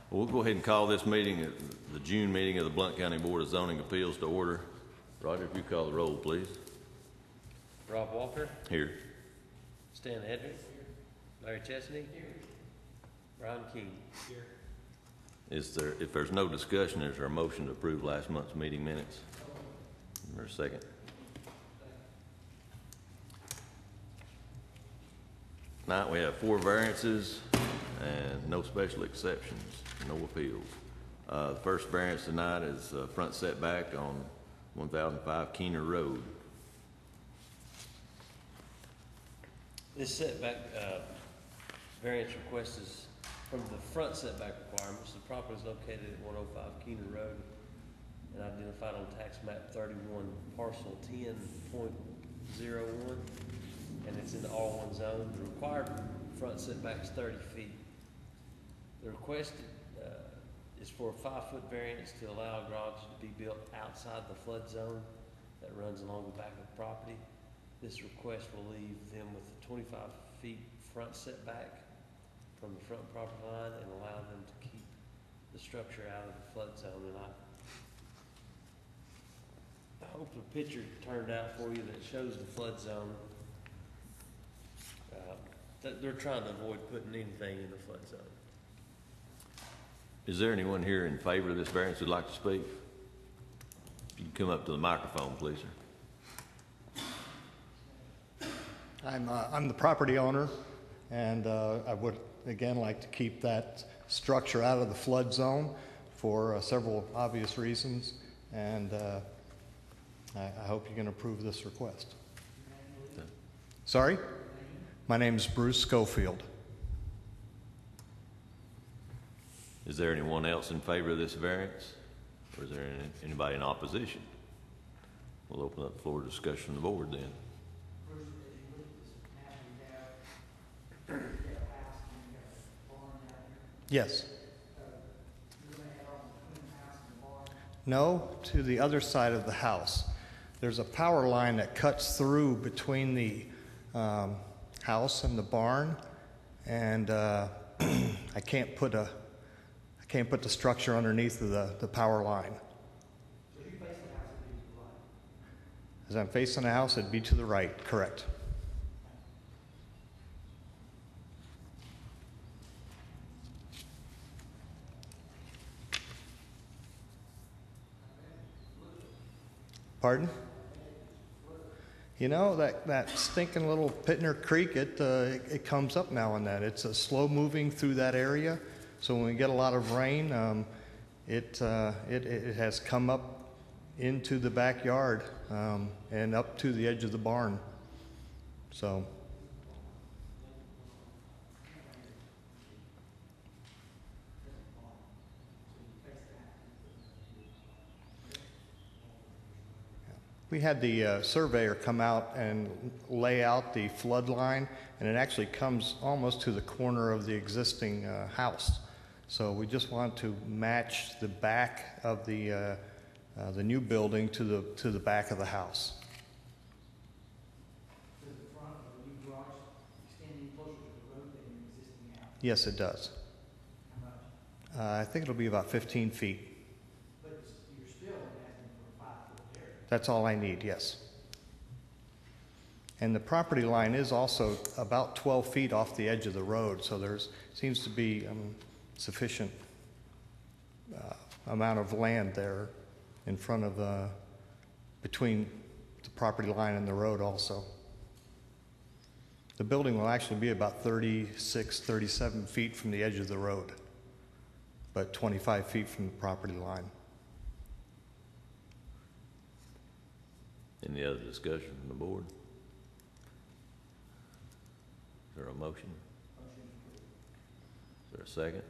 We'll go ahead and call this meeting, the June meeting of the Blount County Board of Zoning Appeals to order. Roger, if you call the roll, please. Rob Walker. Here. Stan Hedrick. Larry Chesney. Here. Brian King. Here. If there's no discussion, is there a motion to approve last month's meeting minutes? Is there a second? Tonight we have 4 variances and no special exceptions, no appeals. The first variance tonight is front setback on 1005 Keener Road. This setback variance request is from the front setback requirements. The property is located at 105 Keener Road and identified on tax map 31 parcel 10.01, and it's in the R1 zone. The required front setback is 30 feet. The request is for a 5-foot variance to allow a garage to be built outside the flood zone that runs along the back of the property. This request will leave them with a 25 feet front setback from the front property line and allow them to keep the structure out of the flood zone. And I hope the picture turned out for you that shows the flood zone. They're trying to avoid putting anything in the flood zone. Is there anyone here in favor of this variance who'd like to speak? You can come up to the microphone, please, sir. I'm the property owner, and I would again like to keep that structure out of the flood zone for several obvious reasons, and I hope you can approve this request. Sorry? My name is Bruce Schofield. Is there anyone else in favor of this variance? Or is there anybody in opposition? We'll open up the floor to discussion of the board then. Yes. No, to the other side of the house. There's a power line that cuts through between the house and the barn, and I can't put the structure underneath the power line. So if you face the house, it'd be to the right. As I'm facing the house, it'd be to the right, correct. Pardon? You know, that stinking little Pittner Creek, it comes up now and then. It's slow moving through that area, so when we get a lot of rain, it has come up into the backyard and up to the edge of the barn. So. We had the surveyor come out and lay out the flood line, and it actually comes almost to the corner of the existing house. So we just want to match the back of the new building to the back of the house. Does the front of the new garage extend any closer to the road than your existing house? Yes, it does. How much? I think it'll be about 15 feet. But you're still asking for a 5-foot area. That's all I need, yes. And the property line is also about 12 feet off the edge of the road, so there's seems to be sufficient amount of land there in front of between the property line and the road also. The building will actually be about 36, 37 feet from the edge of the road, but 25 feet from the property line. Any other discussion from the board? Is there a motion? Is there a second?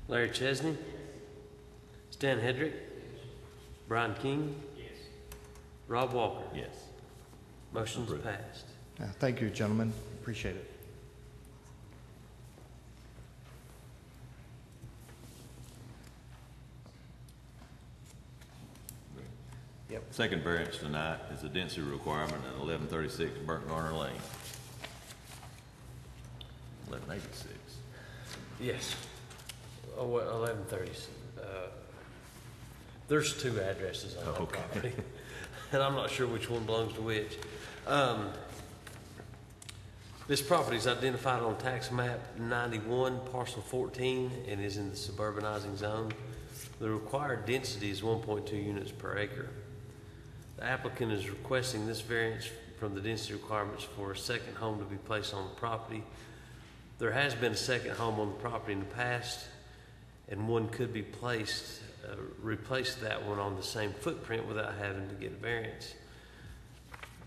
Larry Chesney. Stan Hedrick. Brian King. Rob Walker. Yes. Motion's Approved. passed. Thank you, gentlemen. Appreciate it. Yep. Yep. Second variance tonight is a density requirement at 1136 Burnt Garner Lane. 1186. Yes. Oh, well, 1130. There's two addresses on that Okay. property, and I'm not sure which one belongs to which. This property is identified on tax map 91, parcel 14, and is in the suburbanizing zone. The required density is 1.2 units per acre. The applicant is requesting this variance from the density requirements for a second home to be placed on the property. There has been a second home on the property in the past, and one could be placed, replace that one on the same footprint without having to get a variance.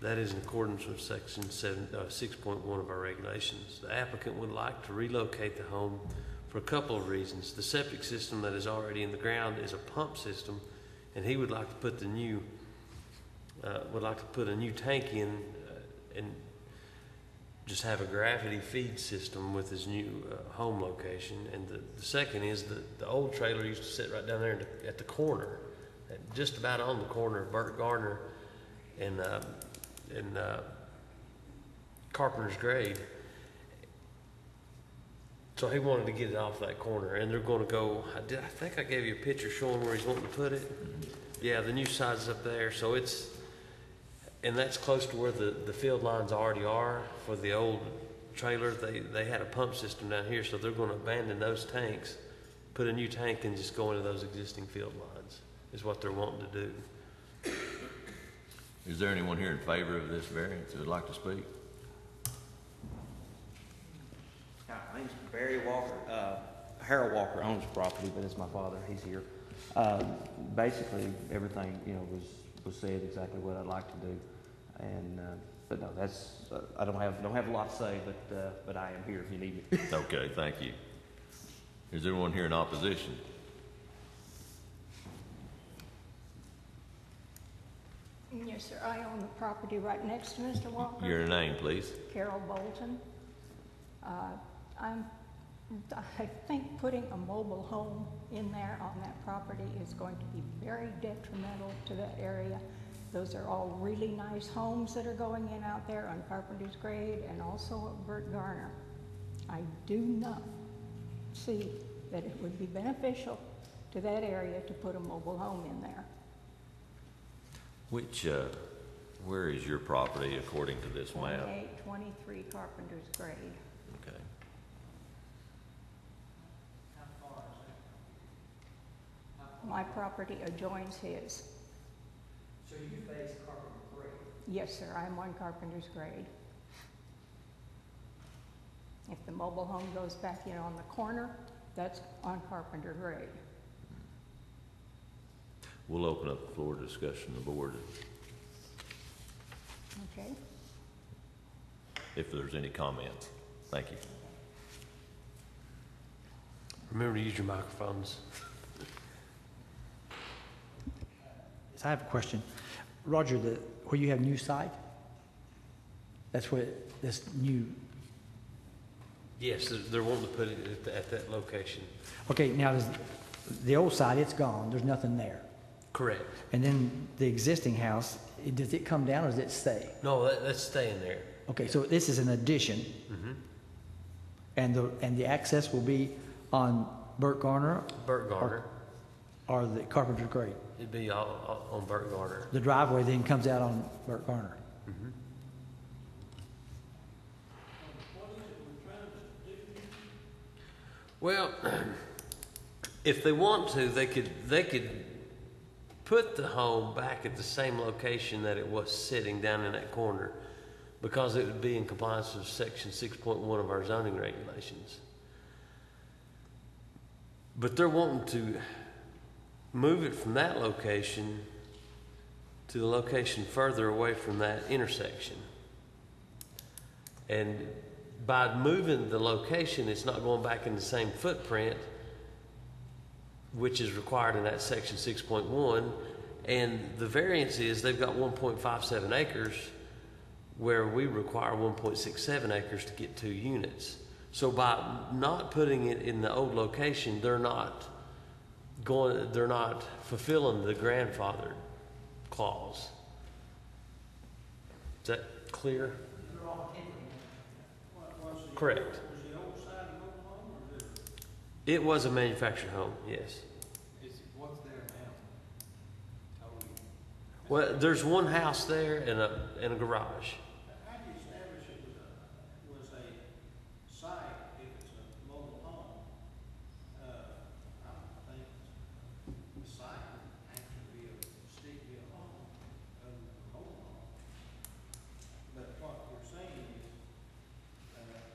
That is in accordance with section 6.1 of our regulations. The applicant would like to relocate the home for a couple of reasons. The septic system that is already in the ground is a pump system, and he would like to put a new tank in and just have a gravity feed system with his new home location. And the second is that the old trailer used to sit right down there at the corner, just about on the corner of Burt Garner and Carpenter's Grade. So he wanted to get it off that corner, and they're going to go. I think I gave you a picture showing where he's wanting to put it. Yeah, the new side's up there, so and that's close to where the field lines already are for the old trailer. They had a pump system down here, so they're going to abandon those tanks, put a new tank, and just go into those existing field lines. Is what they're wanting to do. Is there anyone here in favor of this variance who would like to speak? Hi, my name's Barry Walker. Harold Walker owns the property, but it's my father. He's here. Basically, everything was said exactly what I'd like to do, and but no, that's I don't have a lot to say, but I am here if you need me. Okay, thank you. Is there anyone here in opposition? Yes, sir. I own the property right next to Mr. Walker. Your name, please. Carol Bolton. I think putting a mobile home in there on that property is going to be very detrimental to that area. Those are all really nice homes that are going in out there on Carpenter's Grade and also at Burt Garner. I do not see that it would be beneficial to that area to put a mobile home in there. Where is your property according to this map? 2823 Carpenter's Grade. Okay. How far is that? My property adjoins his. So you face Carpenter Grade? Yes, sir. I'm on Carpenter's Grade. If the mobile home goes back in on the corner, that's on Carpenter Grade. We'll open up the floor to discussion of the board Okay. if there's any comments. Thank you. Remember to use your microphones. So I have a question. Roger, where you have new site, that's where this new, Yes, they're wanting to put it at that location. okay, now the old site, it's gone, there's nothing there. Correct. And then the existing house, does it come down or does it stay? No, that's staying there. Okay, so this is an addition, Mm-hmm. and the access will be on Burt Garner Burt Garner. or the Carpenter's Grade. It'd be all on Burt Garner. The driveway then comes out on Burt Garner. Mm-hmm. Well, if they want to, they could put the home back at the same location that it was sitting down in that corner, because it would be in compliance with section 6.1 of our zoning regulations. But they're wanting to move it from that location to the location further away from that intersection. And by moving the location, it's not going back in the same footprint, which is required in that section 6.1. And the variance is they've got 1.57 acres where we require 1.67 acres to get 2 units. So by not putting it in the old location, they're not fulfilling the grandfathered clause. Is that clear? They're all timber. Correct. Was the old side a mobile home or is it? It was a manufactured home, yes. What's there now? Totally. Well, there's one house there and a garage. How do you establish it was a site if it's a mobile home? I would think the site would actually be a home, a mobile home. But what you're saying is,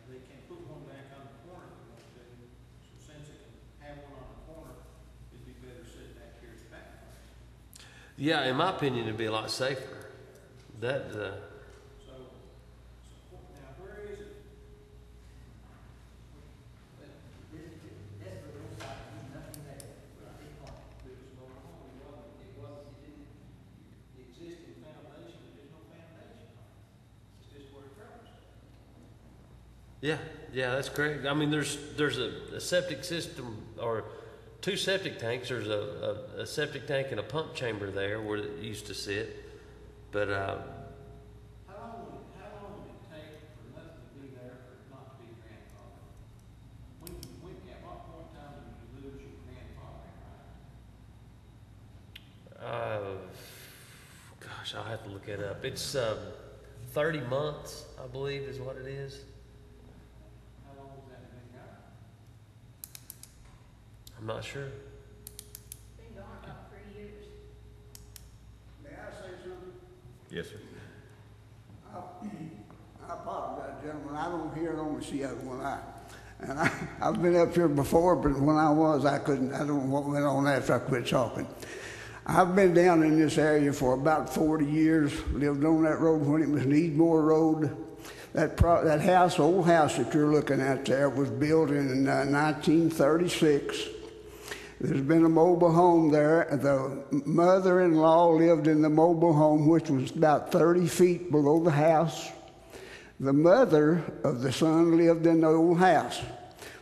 they can put one back on the corner if they want to. So since it can have one on the corner, it'd be better set back here at the back. Yeah, in my opinion, it'd be a lot safer. That, So now where is it? That's for those sides, there's nothing there. It's blank. It was mobile home, it didn't, the existing foundation, there's no foundation on it. It's just where it grows. yeah, that's correct. I mean, there's a septic system or two septic tanks. There's a septic tank and a pump chamber there where it used to sit. But How long would it take for nothing to be there for it not to be grandfathered? At what point in time do you lose your grandfathering right? gosh, I'll have to look it up. It's 30 months, I believe, is what it is. How long has that been going? I'm not sure. Been going about 3 years. May I say something? Yes, sir. I apologize, gentlemen, I don't hear and only see out of one eye. And I've been up here before, but when I was, I don't know what went on after I quit talking. I've been down in this area for about 40 years, lived on that road when it was Needmore Road. That house, old house that you're looking at there, was built in 1936. There's been a mobile home there. The mother-in-law lived in the mobile home, which was about 30 feet below the house. The mother of the son lived in the old house.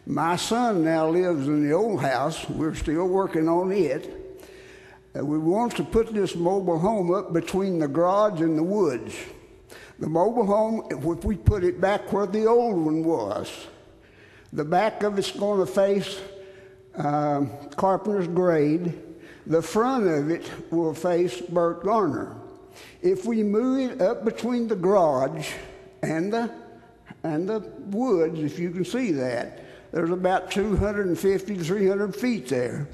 My son now lives in the old house. We're still working on it. We want to put this mobile home up between the garage and the woods. The mobile home, if we put it back where the old one was, the back of it's going to face Carpenter's Grade. The front of it will face Burt Garner. If we move it up between the garage and the woods, if you can see that, there's about 250 to 300 feet there.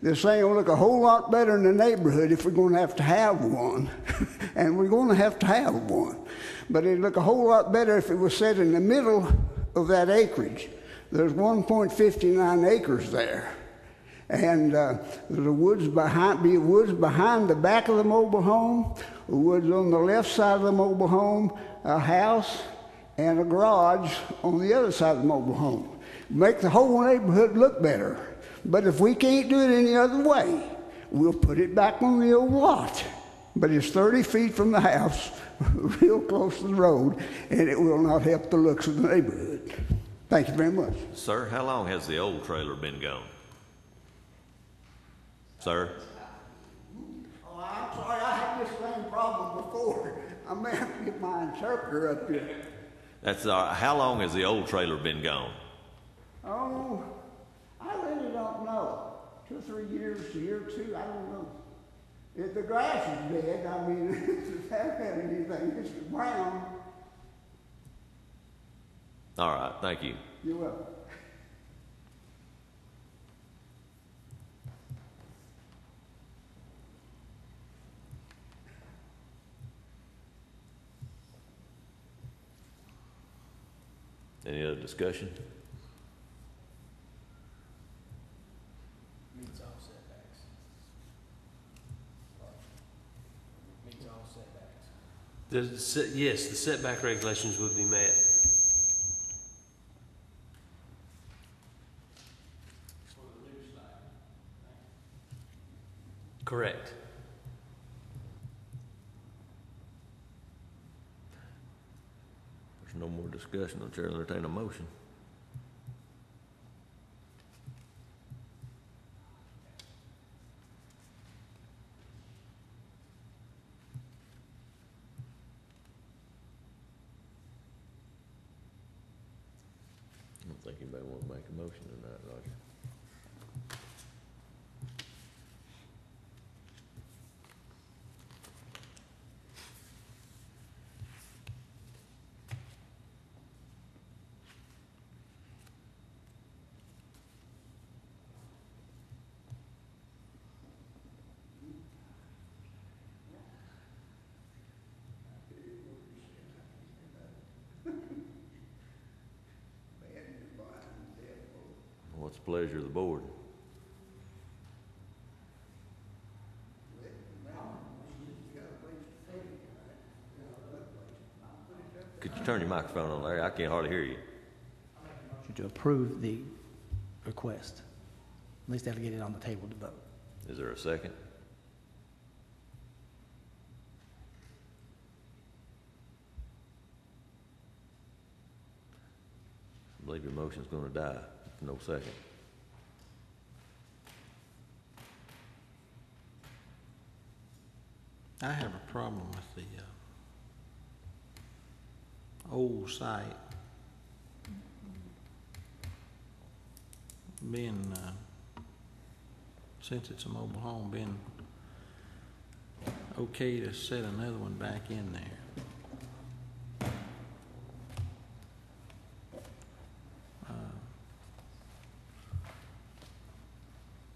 This thing will look a whole lot better in the neighborhood if we're going to have one. And we're going to have one. But it'd look a whole lot better if it was set in the middle of that acreage. There's 1.59 acres there. And there's woods behind the back of the mobile home, woods on the left side of the mobile home, a house, and a garage on the other side of the mobile home. Make the whole neighborhood look better. But if we can't do it any other way, we'll put it back on the old lot. But it's 30 feet from the house, real close to the road, and it will not help the looks of the neighborhood. Thank you very much. Sir, how long has the old trailer been gone? Sir? Oh, I'm sorry, I had this same problem before. I may have to get my interpreter up here. That's how long has the old trailer been gone? Oh, I really don't know. 2 or 3 years, a year or two, I don't know. If the grass is dead, I mean, it hasn't had anything. It's brown. All right, thank you. You're welcome. Any other discussion? Meets all setbacks. Meets all setbacks. Yes, the setback regulations would be met. For the new side. Correct. There's no more discussion. The chair will entertain a motion. think anybody want to make a motion or not, Roger? What's the pleasure of the board? Could you turn your microphone on, Larry? I can't hardly hear you. To approve the request. At least that'll get it on the table to vote. Is there a second? I believe your motion's gonna die if no second. I have a problem with the old site being, since it's a mobile home, being okay to set another one back in there.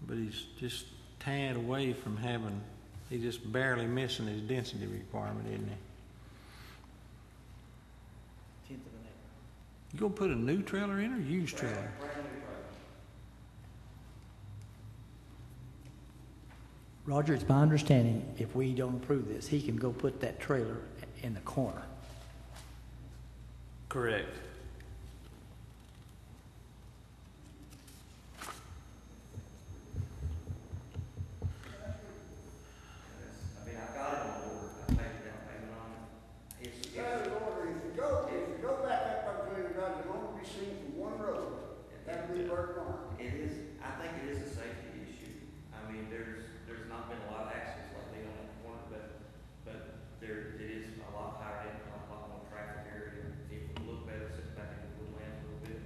But he's just tad away from having, he's just barely missing his density requirement, isn't he? Tenth of an acre. You gonna put a new trailer in or used trailer? Brand new trailer. Roger, it's my understanding, if we don't approve this, he can go put that trailer in the corner. Correct. I mean, I've got it on order. I paid the down payment on it. It's, That is order, if you go back up between the guys, it'll only be seen from one road. That'll be Burt Barn. it is, I think it is a safety issue. I mean, there's not been a lot of accidents lately on that corner, but it is a lot higher income, a lot more traffic area. It would look better sitting back in the woodlands a little bit.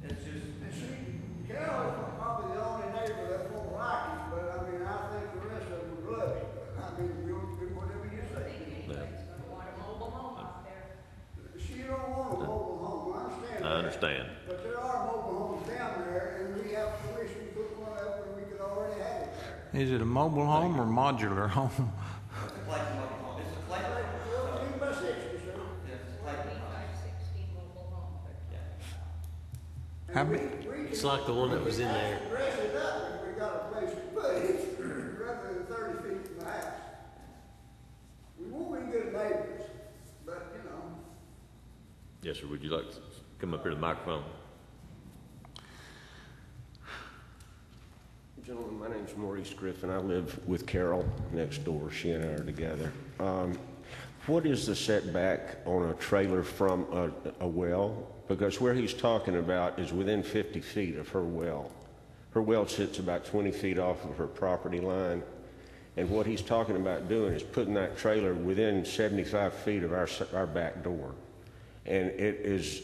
It's just, And see, Carol's probably the only neighbor that won't like it, but I mean, I think the rest of them would love it. I mean, we'll do whatever you say. She don't want a mobile home, I understand I that. understand. But there are mobile homes down there, and we have permission to put one up, and we could already have it there. Is it a mobile home or modular home? it's a Clayton mobile home. It's a Clayton home. 12 by 60, sir. Yes, it's a Clayton home. How And big? It's like the one that was in there. Dress it up if we got a place to put it, rather than 30 feet from the house. We won't be good neighbors, but, you know. Yes, sir. Would you like to come up here to the microphone? Gentlemen, my name's Maurice Griffin. I live with Carol next door. She and I are together. What is the setback on a trailer from a well? Because where he's talking about is within 50 feet of her well. Her well sits about 20 feet off of her property line. And what he's talking about doing is putting that trailer within 75 feet of our back door. And it is,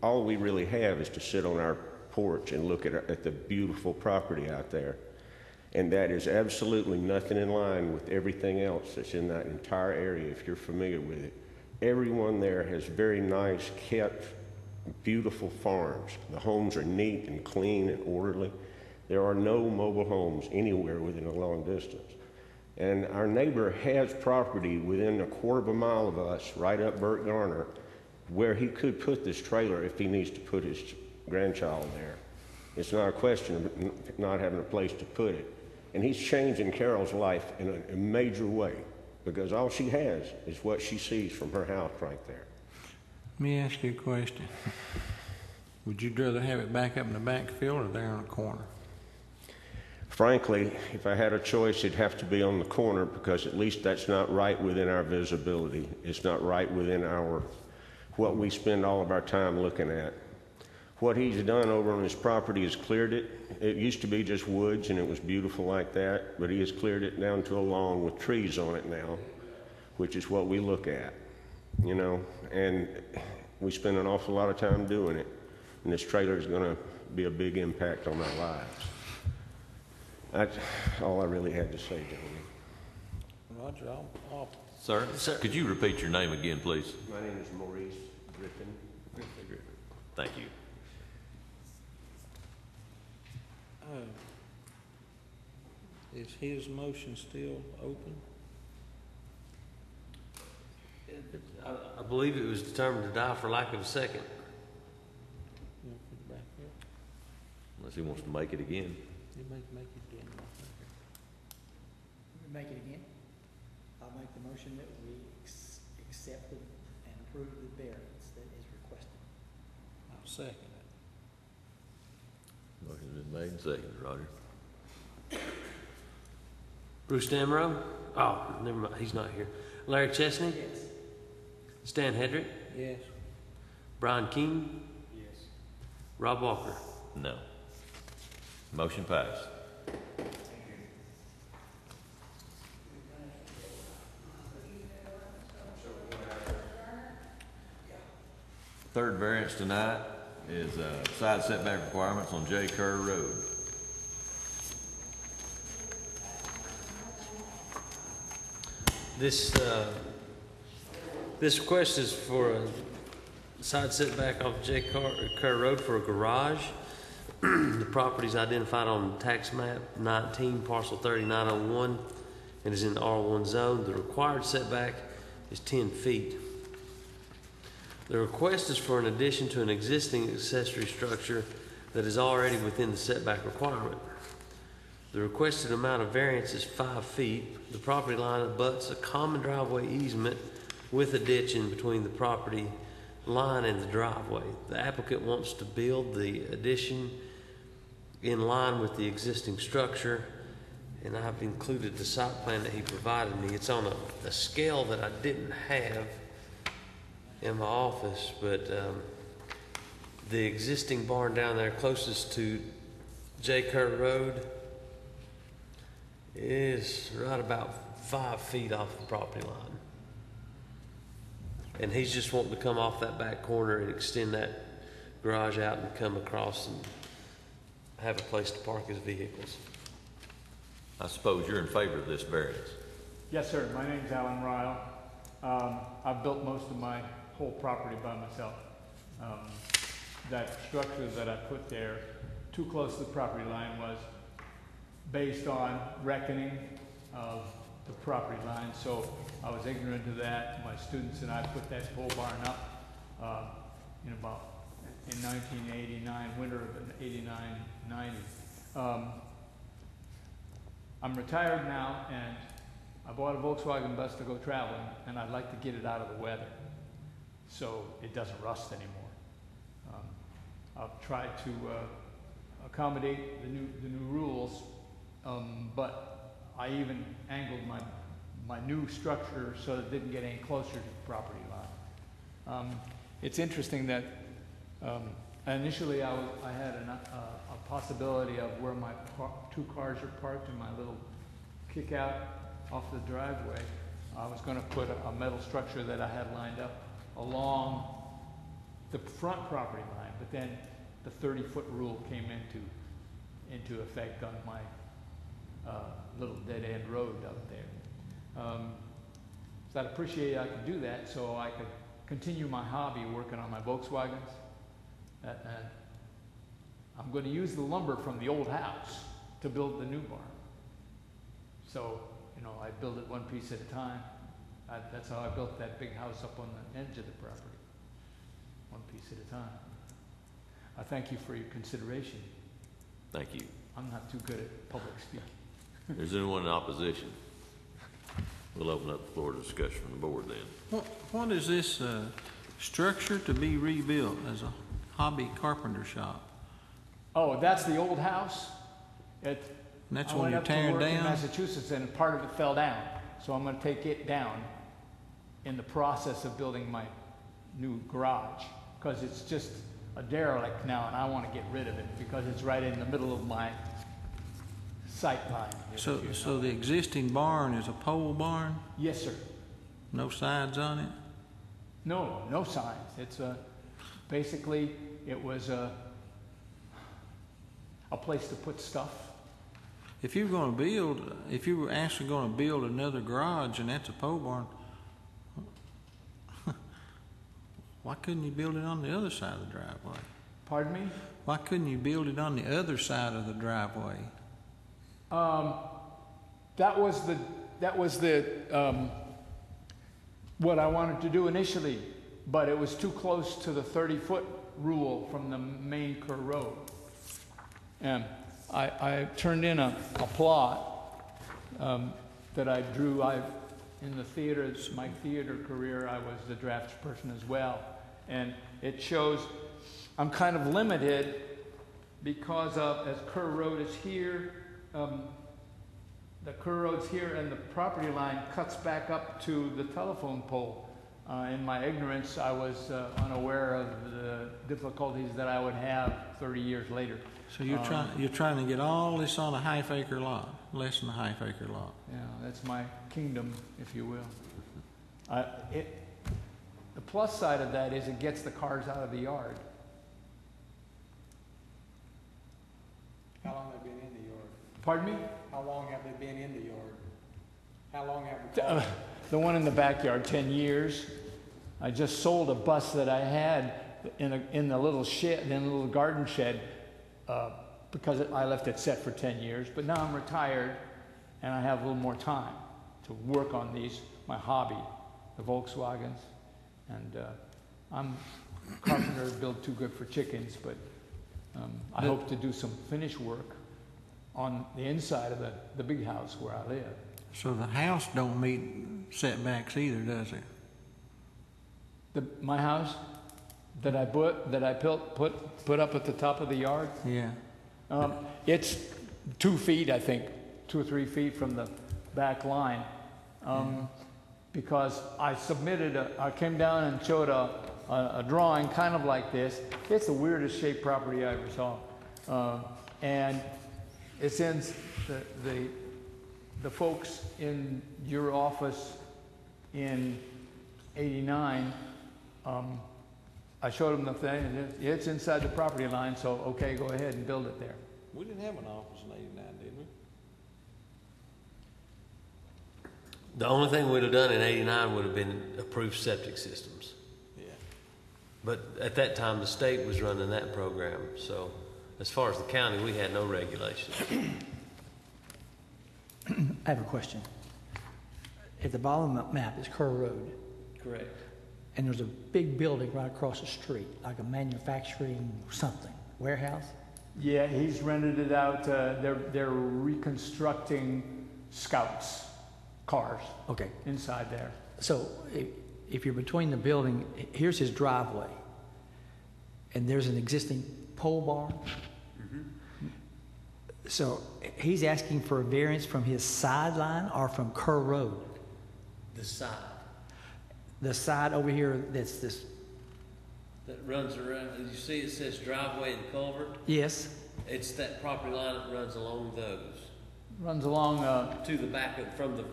all we really have is to sit on our porch and look at the beautiful property out there. And that is absolutely nothing in line with everything else that's in that entire area, if you're familiar with it. Everyone there has very nice, kept, beautiful farms. The homes are neat and clean and orderly. There are no mobile homes anywhere within a long distance. And our neighbor has property within a quarter of a mile of us, right up Burt Garner, where he could put this trailer if he needs to put his grandchild there. It's not a question of not having a place to put it. And he's changing Carol's life in a major way, because all she has is what she sees from her house right there. Let me ask you a question. Would you rather have it back up in the backfield or there in the corner? Frankly, if I had a choice, it'd have to be on the corner, because at least that's not right within our visibility. It's not right within what we spend all of our time looking at. What he's done over on his property is cleared it. It used to be just woods and it was beautiful like that, but he has cleared it down to a lawn with trees on it now, which is what we look at, you know, and we spend an awful lot of time doing it. and this trailer is going to be a big impact on our lives. That's all I really had to say, gentlemen. Roger, I'll Sir, could you repeat your name again, please? My name is Maurice Griffin. Thank you. Is his motion still open? I believe it was determined to die for lack of a second. You want to put it back up? Unless he wants to make it again. You make it again. Make it again? I'll make the motion that we accept and approve the variance that is requested. I'll second it. Motion's been made and seconded, Roger. Bruce Damrow? Oh, never mind, he's not here. Larry Chesney? Yes. Stan Hedrick? Yes. Brian King? Yes. Rob Walker? No. Motion passed. Third variance tonight is side setback requirements on J. Kerr Road. This request is for a side setback off J. Kerr Road for a garage. The property is identified on tax map 19, parcel 3901, and is in the R1 zone. The required setback is 10 feet. The request is for an addition to an existing accessory structure that is already within the setback requirement. The requested amount of variance is 5 feet. The property line abuts a common driveway easement with a ditch in between the property line and the driveway. The applicant wants to build the addition in line with the existing structure, and I've included the site plan that he provided me. It's on a scale that I didn't have in my office, but the existing barn down there closest to J. Kerr Road is right about 5 feet off the property line. And he's just wanting to come off that back corner and extend that garage out and come across and have a place to park his vehicles. I suppose you're in favor of this variance. Yes, sir. My name's Alan Ryle. I've built most of my whole property by myself. That structure that I put there, too close to the property line, was based on reckoning of the property line. So I was ignorant of that. My students and I put that pole barn up in 1989, winter of 89, 90. I'm retired now, and I bought a Volkswagen bus to go traveling, and I'd like to get it out of the weather so it doesn't rust anymore. I've tried to accommodate the new rules, but I even angled my new structure so that it didn't get any closer to the property line. It's interesting that initially I had a possibility of where my two cars are parked in my little kick out off the driveway. I was going to put a metal structure that I had lined up along the front property line, but then the 30-foot rule came into effect on my little dead-end road up there. So I'd appreciate I could do that so I could continue my hobby working on my Volkswagens. And I'm going to use the lumber from the old house to build the new barn. So, I build it one piece at a time. That's how I built that big house up on the edge of the property, one piece at a time. I thank you for your consideration. Thank you. I'm not too good at public speaking. Is there anyone in opposition? We'll open up the floor to discussion from the board then. What is this structure to be rebuilt as a hobby carpenter shop? Oh, that's the old house. That's I when went you're up to tearing work in down? Massachusetts, and part of it fell down. So I'm going to take it down in the process of building my new garage, because it's just a derelict now, and I want to get rid of it because it's right in the middle of my sight line. So the existing barn is a pole barn? Yes, sir. No sides on it? No signs. It's Basically, it was a place to put stuff. If you were actually gonna build another garage and that's a pole barn, why couldn't you build it on the other side of the driveway? Pardon me? Why couldn't you build it on the other side of the driveway? That was what I wanted to do initially, but it was too close to the 30-foot rule from the main Kerr Road. And I turned in a plot that I drew. In the theater, my theater career, I was the draftsperson as well. And it shows I'm kind of limited because as Kerr Road is here, the Kerr Road's here and the property line cuts back up to the telephone pole. In my ignorance, I was unaware of the difficulties that I would have 30 years later. So you're trying to get all this on a half-acre lot, less than a half-acre lot. Yeah, that's my kingdom, if you will. The plus side of that is it gets the cars out of the yard. How long have they been in the yard? Pardon me? How long have they been in the yard? How long have the cars? The one in the backyard, 10 years. I just sold a bus that I had in the little shed, in a little garden shed, because I left it set for 10 years. But now I'm retired, and I have a little more time to work on these, my hobby, the Volkswagens. And I'm a carpenter, built too good for chickens, but I hope to do some finish work on the inside of the big house where I live. So the house don't meet setbacks either, does it? My house that I put up at the top of the yard. Yeah. It's 2 feet, I think, 2 or 3 feet from the back line, because I came down and showed a drawing kind of like this. It's the weirdest shaped property I ever saw, and it's in the folks in your office in '89. I showed them the thing, and it's inside the property line, so okay, go ahead and build it there. We didn't have an office in '89, did we? The only thing we'd have done in '89 would have been approved septic systems. Yeah. But at that time, the state was running that program, so as far as the county, we had no regulations. I have a question. At the bottom of the map is Kerr Road. Correct. And there's a big building right across the street, like a manufacturing something, warehouse? Yeah, he's rented it out. They're reconstructing Scouts cars. Okay. Inside there. So if you're between the building, here's his driveway, and there's an existing pole barn. Mm-hmm. So he's asking for a variance from his sideline or from Kerr Road? The side. The side over here that's this. That runs around, you see it says driveway and culvert? Yes. It's that property line that runs along those. Runs along to the back from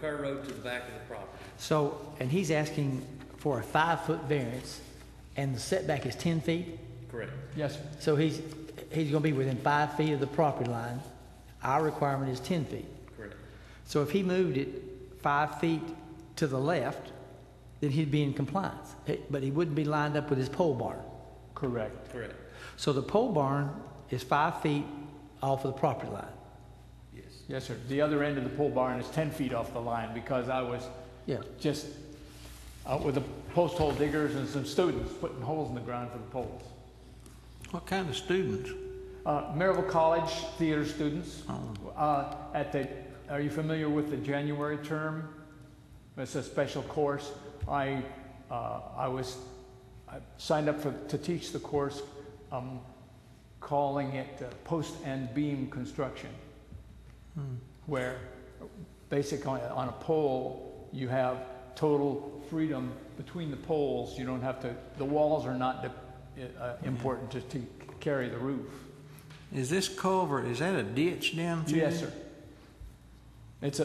Kerr Road to the back of the property. So, and he's asking for a 5-foot variance, and the setback is 10 feet? Correct. Yes, sir. So he's going to be within 5 feet of the property line. Our requirement is 10 feet. Correct. So if he moved it 5 feet to the left, then he'd be in compliance. But he wouldn't be lined up with his pole barn. Correct. Correct. So the pole barn is 5 feet off of the property line. Yes. Yes, sir. The other end of the pole barn is 10 feet off the line because I was just out with the post hole diggers and some students putting holes in the ground for the poles. What kind of students? Maryville College theater students. Oh. Are you familiar with the January term? It's a special course. I signed up to teach the course, calling it post and beam construction, where basically on a pole you have total freedom between the poles. You don't have to. The walls are not important to carry the roof. Is this culvert? Is that a ditch down through? Yes, sir. It's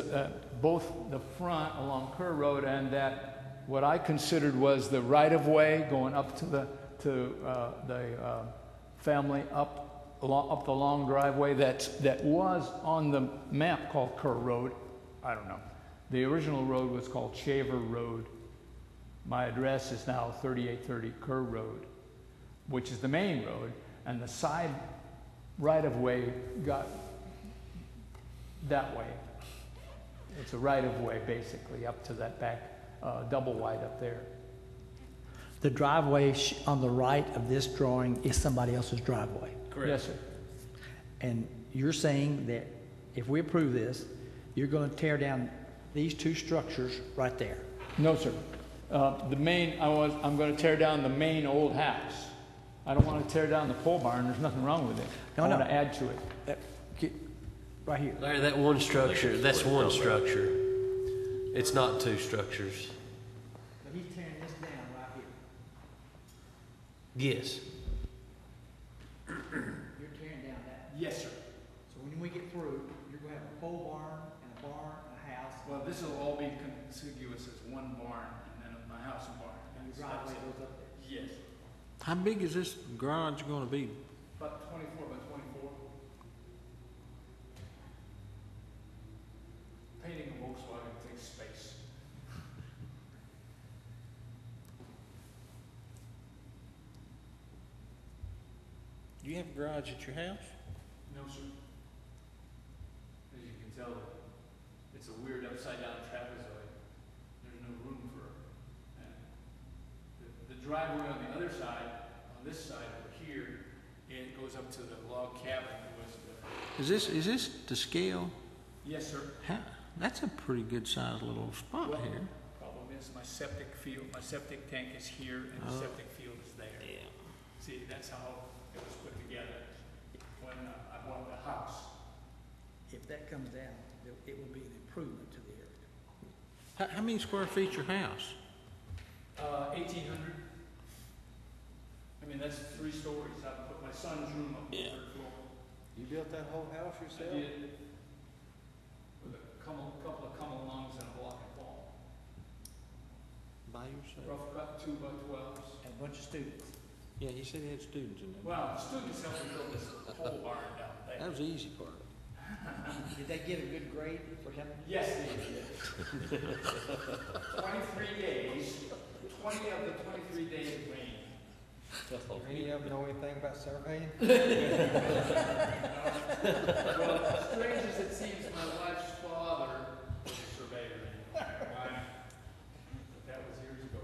both the front along Kerr Road and that what I considered was the right-of-way going up to the the family up the long driveway that was on the map called Kerr Road. I don't know. The original road was called Shaver Road. My address is now 3830 Kerr Road, which is the main road, and the side right-of-way got that way. It's a right-of-way, basically, up to that back double wide up there. The driveway on the right of this drawing is somebody else's driveway. Correct. Yes, sir. And you're saying that if we approve this, you're going to tear down these two structures right there. No, sir. I'm going to tear down the main old house. I don't want to tear down the pole barn. There's nothing wrong with it. I want to add to it. Right here. Larry, that one structure, that's one structure. It's not two structures. But he's tearing this down right here. Yes. You're tearing down that. Yes, sir. So when we get through, you're going to have a pole barn and a barn and a house. Well, this will all be contiguous as one barn and then a house and barn. And the driveway goes up there. Yes. How big is this garage going to be? About 24 by 24. Painting a Volkswagen takes space. Do you have a garage at your house? No, sir. As you can tell, it's a weird upside-down trapezoid. There's no room for it. And the driveway on the other side, on this side over here, it goes up to the log cabin. Is this to scale? Yes, sir. That's a pretty good sized little spot Well, here. Problem is my septic tank is here and the septic field is there. Yeah. See, that's how it was put together when I bought the house. If that comes down, it will be an improvement to the area. How many square feet your house? 1,800. I mean, that's 3 stories. I put my son's room up on the 3rd floor. You built that whole house I yourself? did. With a couple of come-alongs and a block and fall. By yourself? Rough cut 2 by 12s. And a bunch of students. Yeah, he said he had students in there. Well, the students helped me build this whole barn down there. That was the easy part. Did they get a good grade for him? Yes, they did. 23 days, 20 of the 23 days rained. Any of them know anything about surveying? Well, strange as it seems, my wife's father was a surveyor. But that was years ago.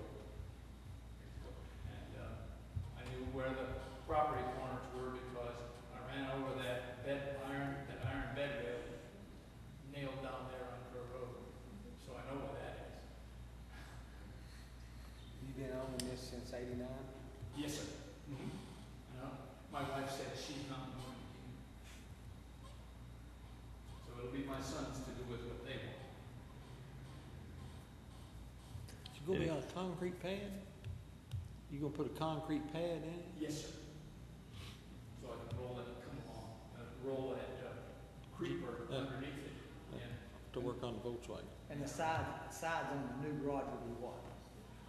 And I knew where the property corners were because I ran over that iron bed rail nailed down there on Kerr Road. So I know where that is. You been owning this since '89? Yes, sir. My wife said she's not moving again. So it'll be my sons to do with what they want. You gonna be on a concrete pad? You gonna put a concrete pad in it? Yes, sir. So I can roll that creeper underneath it. Yeah. To work on the Volkswagen. And the sides on the new garage will be what?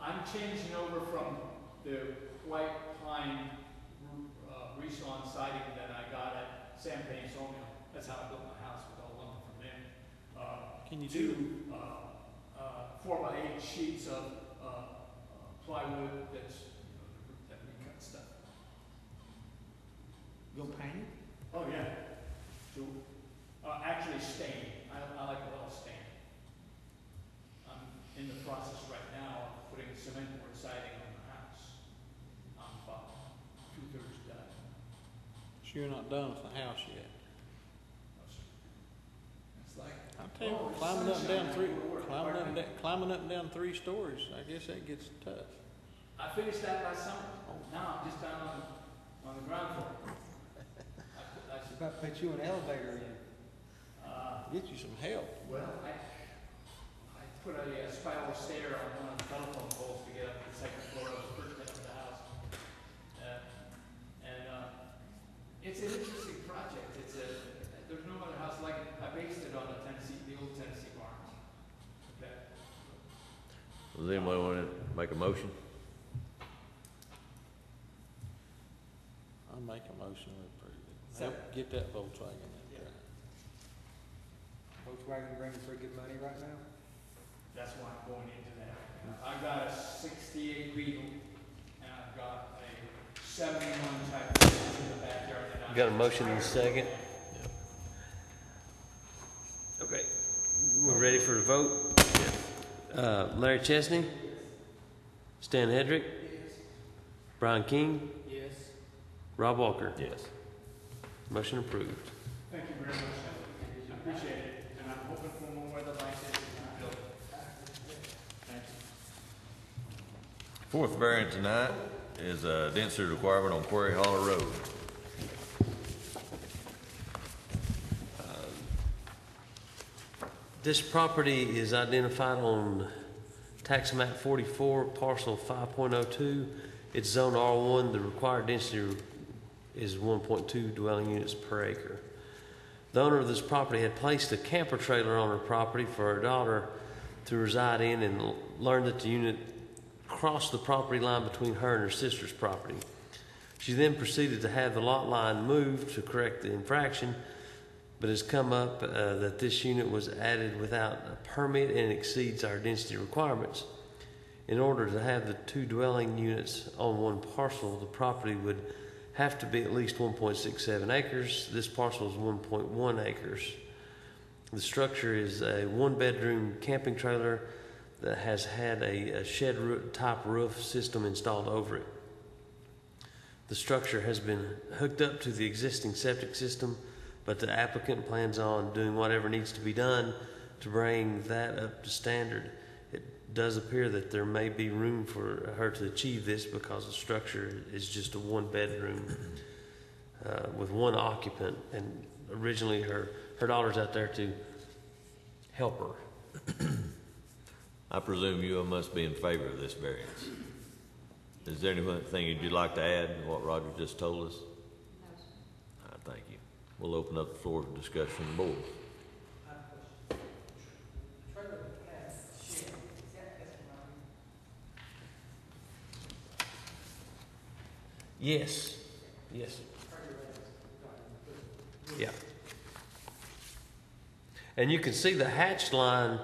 I'm changing over from the white pine resawn siding that I got at Champagne Sawmill. That's how I built my house with all lumber from there. Can you do? 4x8 sheets of plywood that we cut stuff. You gonna paint it? Oh, yeah. Actually stain. I like it all stained. I'm in the process right now of putting cement board siding on the house. I'm about 2/3 done. So you're not done with the house yet? No, sir. It's like, I'll tell you, climbing up and down 3 stories, I guess that gets tough. I finished that last summer. Now I'm just down on the ground floor. I should About to put you an elevator in. Get you some help. Well, I put a spiral stair on one of the telephone poles to get up to the 2nd floor of the first floor of the house. It's an interesting project. There's no other house like it. I based it on the old Tennessee barns. Okay. Does anybody want to make a motion? Make a motion to approve it. Help get that Volkswagen out there. Volkswagen bringing pretty good money right now? That's why I'm going into that. I've got a 68 Beetle, and I've got a 71 type in the backyard that Got a motion and a second? Okay, we're ready for the vote? Larry Chesney? Stan Hedrick? Brian King? Yes. Rob Walker? Yes. Motion approved. Thank you very much. I appreciate it, and I'm hoping for more weather like this in the building. Thank you. Fourth variant tonight is a density requirement on Quarry Hollow Road. This property is identified on tax map 44, parcel 5.02. It's zone R1. The required density is 1.2 dwelling units per acre. The owner of this property had placed a camper trailer on her property for her daughter to reside in, and learned that the unit crossed the property line between her and her sister's property. She then proceeded to have the lot line moved to correct the infraction, but has come up that this unit was added without a permit and exceeds our density requirements. In order to have the two dwelling units on one parcel, the property would have to be at least 1.67 acres. This parcel is 1.1 acres. The structure is a one-bedroom camping trailer that has had a shed-type roof system installed over it. The structure has been hooked up to the existing septic system, but the applicant plans on doing whatever needs to be done to bring that up to standard. It does appear that there may be room for her to achieve this because the structure is just a one-bedroom with one occupant, and originally her daughter's out there to help her. I presume you must be in favor of this variance. Is there anything you'd like to add to what Roger just told us? No, sir. All right, thank you. We'll open up the floor for discussion from the board. I have a question. The trailer has shed, is that right? Yes. Yes. Yeah. And you can see the hatched line,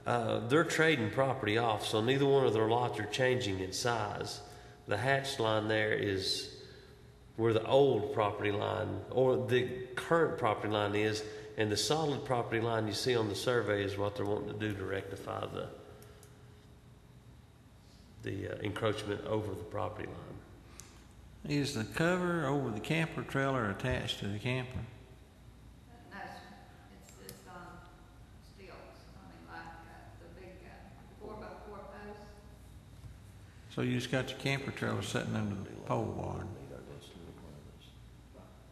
they're trading property off, so neither one of their lots are changing in size. The hatched line there is where the old property line, or the current property line is, and the solid property line you see on the survey is what they're wanting to do to rectify the encroachment over the property line. Is the cover over the camper trailer attached to the camper? No, sir. It's on stilts. I mean, like the big 4x4 posts. So you just got your camper trailer sitting under the pole barn?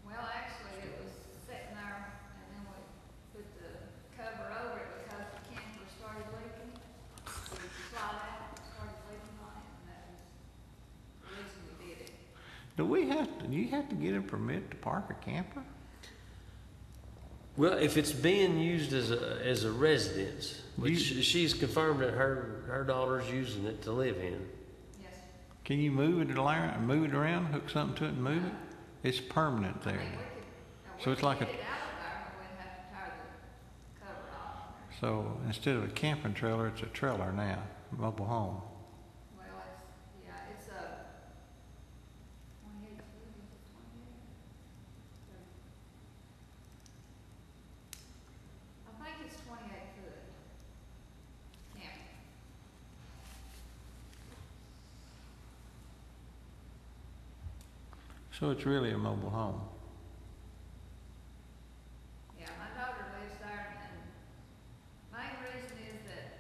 Well, actually, it was sitting there, and then we put the cover over it because the camper started leaking. We slide out, it started leaking on it, and that was the reason we did it. Do you have to get a permit to park a camper? Well, if it's being used as a residence, which she's confirmed that her daughter's using it to live in. Yes, sir. Can you move it around, hook something to it and move it? It's permanent there. I mean, we So it's like could a- get it out of there, but we'd have to tear the cover off. So instead of a camping trailer, it's a trailer now, mobile home. Well, it's a 28 foot, is it 28? I think it's 28 foot. Yeah. So it's really a mobile home. Yeah, my daughter lives there, and main reason is that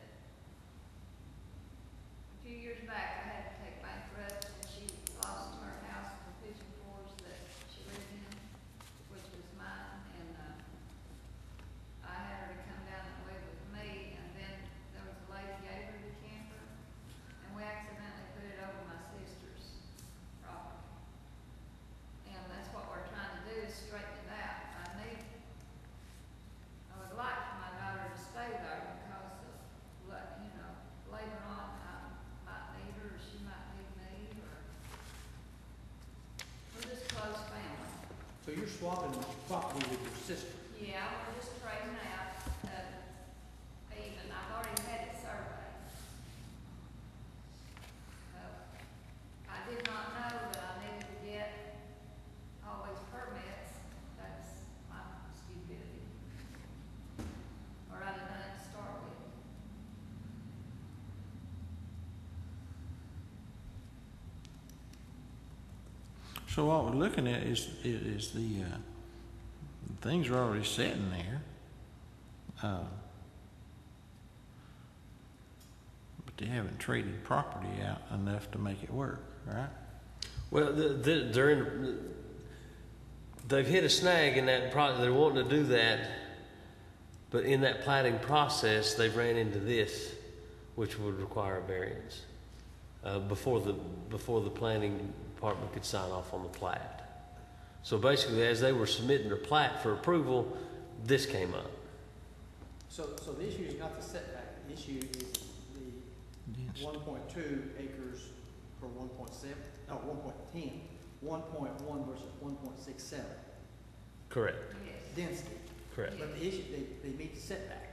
a few years back, I had to take bankrupt, and she lost her house and the pigeon floors that she lived in, which was mine, and, I had her to come down and live with me, and then there was a lady gave her the camper, and we accidentally put it over my sister's property. And that's what we're trying to swapping property with your sister. Yeah, we're just trading out, I've already had it surveyed. I did not know that I needed to get all these permits. That's my stupidity. Or I'd have done it to start with. So what we're looking at is the things are already sitting there. But they haven't traded property out enough to make it work, right? Well, they've hit a snag in that project. They're wanting to do that, but in that plating process, they've ran into this, which would require a variance before the planning department could sign off on the plat. So basically, as they were submitting their plat for approval, this came up. So the issue is not the setback, the issue is the 1.2 acres per 1.7, no, 1.10, 1.1 versus 1.67 Correct. Yes. density. Correct. But the issue, they meet the setbacks.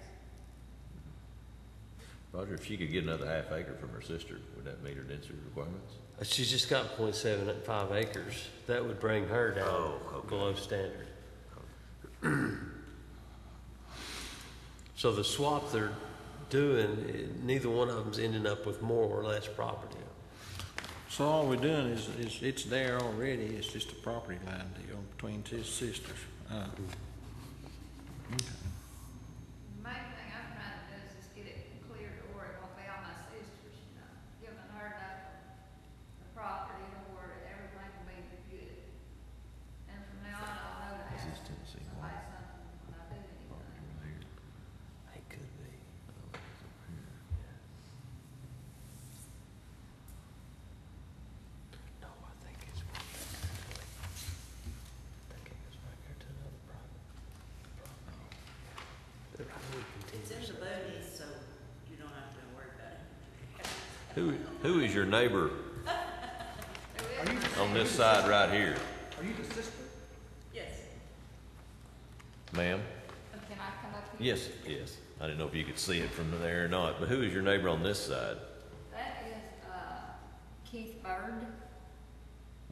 Roger, if she could get another half acre from her sister, would that meet her density requirements? She's just got 0.75 acres. That would bring her down below standard. So the swap they're doing, neither one of them's ending up with more or less property. So all we're doing is it's there already. It's just a property line deal between two sisters. Okay. The main thing I'm trying to do is just get it cleared to where it won't be all my sisters, giving her the property to where everything will be good. And from now on, I'll know to ask somebody something when I do anything. It could be. No, I think it's I think it goes back there to another property. It's in the boonies, so you don't have to worry about it. Who is your neighbor on this side right here? Are you the sister? Yes. Ma'am? Can I come up here? Yes, yes. I didn't know if you could see it from there or not, but who is your neighbor on this side? That is, Keith Bird.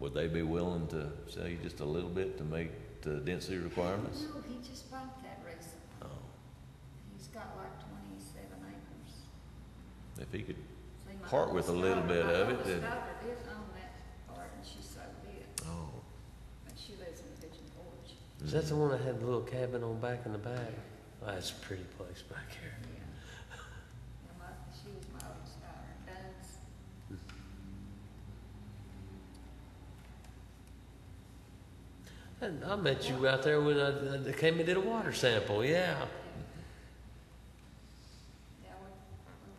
Would they be willing to sell you just a little bit to make the density requirements? No, he just bought that recently. Oh, He's got like 27 acres. if he could See, my part with a oldest little bit daughter- of it, My oldest then. daughter is on that part, and she sold it, Oh, but she lives in Pigeon Forge. Is that the one that had the little cabin on back in the back? Oh, that's a pretty place back here. Yeah. She was my oldest daughter, Dunn's. And I met you out there when I came and did a water sample, yeah. Yeah, we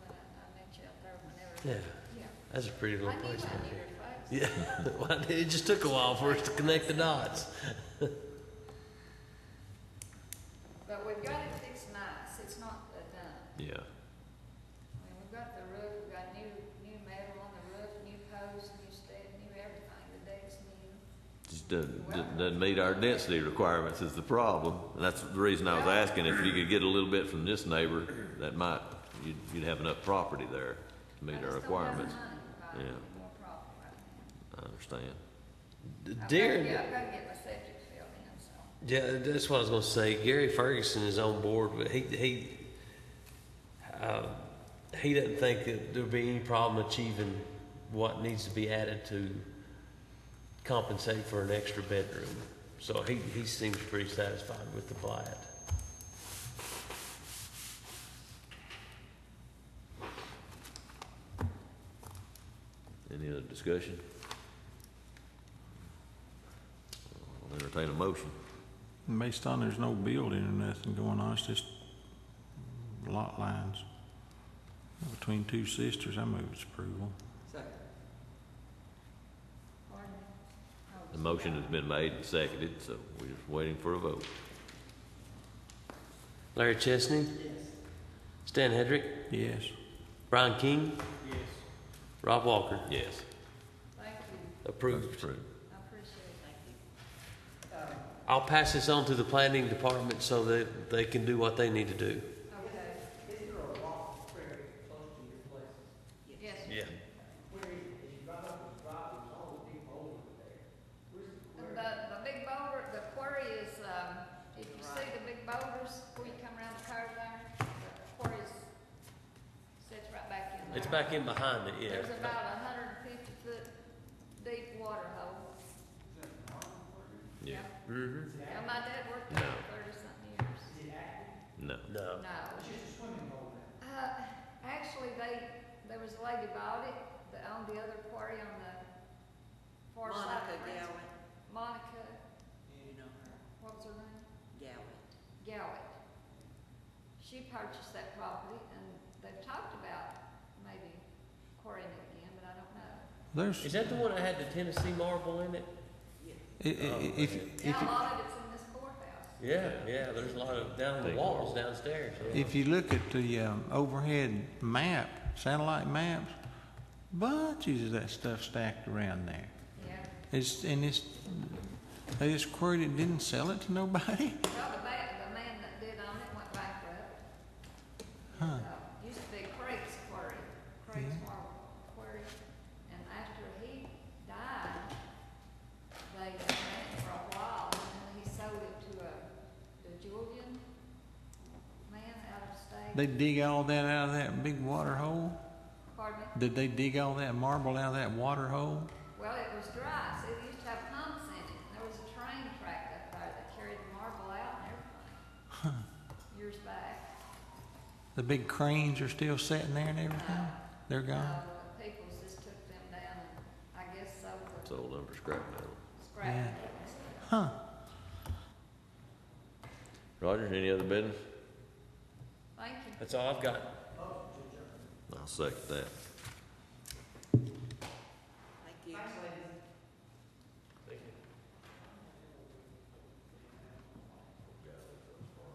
went out, I met you out there whenever. Yeah, that's a pretty little I knew place I back knew here. your face. Yeah, well, it just took a while for us to connect the dots. But we've got it fixed nice, it's not done. yeah. I mean, we've got the roof, we've got new metal on the roof, new posts, new step, new everything, the deck's new. Just doesn't meet our density requirements is the problem. And that's the reason I was asking if you could get a little bit from this neighbor, that might, you'd have enough property there to meet our requirements. Yeah. More property right now. I understand. I've gotta Darren, get my septic filled in, so. yeah, that's what I was gonna say. Gary Ferguson is on board, but he doesn't think that there'll be any problem achieving what needs to be added to compensate for an extra bedroom. So he seems pretty satisfied with the plat. Any other discussion? I'll entertain a motion. Based on there's no building or nothing going on, it's just lot lines between two sisters. I move its approval. Second. Pardon me? The motion has been made and seconded, so we're just waiting for a vote. Larry Chesney? Yes. Stan Hedrick? Yes. Brian King? Yes. Rob Walker? Yes. Thank you, Approved. Approved. I appreciate it. Thank you. I'll pass this on to the planning department so that they can do what they need to do. Okay. Is there a rock very close to your place? Yes. Yeah. Where is it? As you drive up the driveway, there's all the big boulders there. Where's The big boulder, the quarry is, if you see the big boulders, before you come around the curve there, the quarry sits right back in there. It's back in behind it, yeah. There's about 150-foot deep water hole. Yeah. Mm-hmm. Yeah, my dad worked there for 30-something years. No. No. No. It's just a swimming hole there. Actually, there was a lady bought it that owned the other quarry on the far side. Monica of Prince- Gowan, Monica, you know her, what was her name? Gowan. Gowitt. She purchased that property, and they've talked about maybe quarrying it again, but I don't know. There's, Is that the one that had the Tennessee marble in it? if Yeah, a lot of it's in this courthouse. Yeah, there's a lot of down the Big walls marble. downstairs. Yeah. if you look at the overhead map, satellite maps, bunches of that stuff stacked around there. Yeah. They just queried it, didn't sell it to nobody. Well, the man that did own it went bankrupt. Huh. Used to be Craig's quarry, Craig's quarry, and after he died, they ran it for a while, and then he sold it to a Julian man out of state. They dig all that out of that big water hole? Pardon me? Did they dig all that marble out of that water hole? Well, it was dry, so it used to have pumps in it. There was a train track up there that carried the marble out and everything. Years back. The big cranes are still sitting there and everything? They're gone? The Peoples just took them down and I guess sold the Sold them for scrap metal. scrap. Yeah. and stuff. Huh. Roger, any other business? Thank you. That's all I've got. I'll second that.